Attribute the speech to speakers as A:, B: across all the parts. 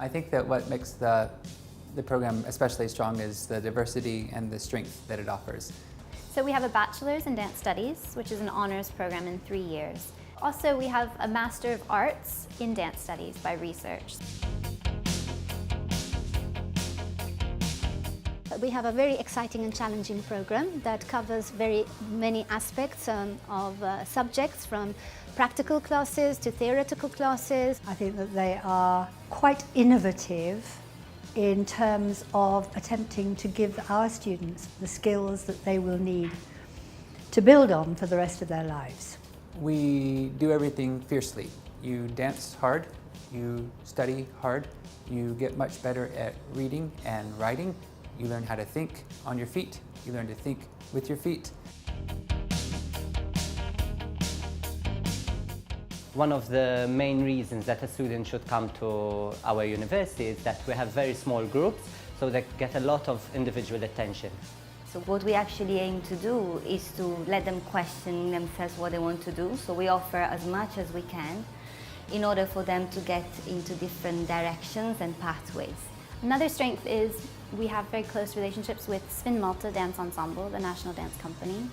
A: I think that what makes the program especially strong is the diversity and the strength that it offers.
B: So we have a bachelor's in dance studies, which is an honors program in 3 years. Also, we have a Master of Arts in Dance Studies by research.
C: We have a very exciting and challenging program that covers very many aspects of subjects, from practical classes to theoretical classes.
D: I think that they are quite innovative in terms of attempting to give our students the skills that they will need to build on for the rest of their lives.
A: We do everything fiercely. You dance hard, you study hard, you get much better at reading and writing, you learn how to think on your feet, you learn to think with your feet.
E: One of the main reasons that a student should come to our university is that we have very small groups, so they get a lot of individual attention.
F: So what we actually aim to do is to let them question themselves what they want to do. So we offer as much as we can in order for them to get into different directions and pathways.
B: Another strength is we have very close relationships with Spin Malta Dance Ensemble, the national dance company.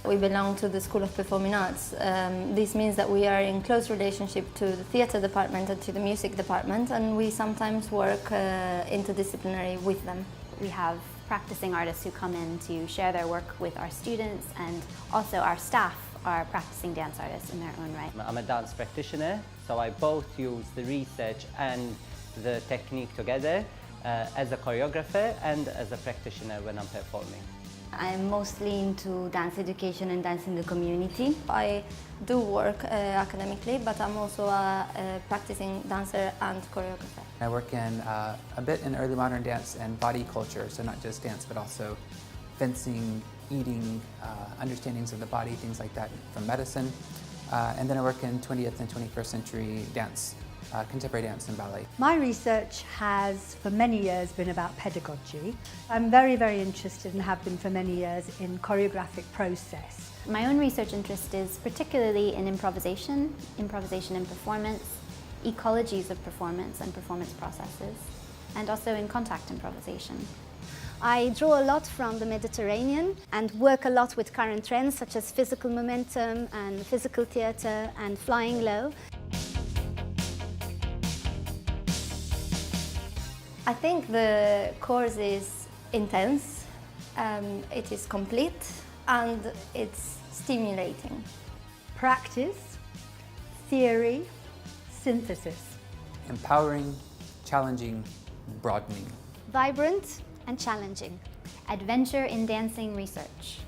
G: We belong to the School of Performing Arts. This means that we are in close relationship to the theatre department and to the music department, and we sometimes work interdisciplinary with them.
B: We have practicing artists who come in to share their work with our students, and also our staff are practicing dance artists in their own right.
E: I'm a dance practitioner, so I both use the research and the technique together as a choreographer and as a practitioner when I'm performing.
F: I'm mostly into dance education and dance in the community.
G: I do work academically, but I'm also a practicing dancer and choreographer.
A: I work in a bit in early modern dance and body culture, so not just dance, but also fencing, eating, understandings of the body, things like that from medicine. And then I work in 20th and 21st century dance, contemporary dance and ballet.
D: My research has for many years been about pedagogy. I'm very, very interested and have been for many years in choreographic process.
B: My own research interest is particularly in improvisation in performance, ecologies of performance and performance processes, and also in contact improvisation.
C: I draw a lot from the Mediterranean and work a lot with current trends such as physical momentum and physical theatre and flying low.
G: I think the course is intense, it is complete, and it's stimulating.
D: Practice, theory, synthesis.
A: Empowering, challenging, broadening.
C: Vibrant and challenging.
B: Adventure in dancing research.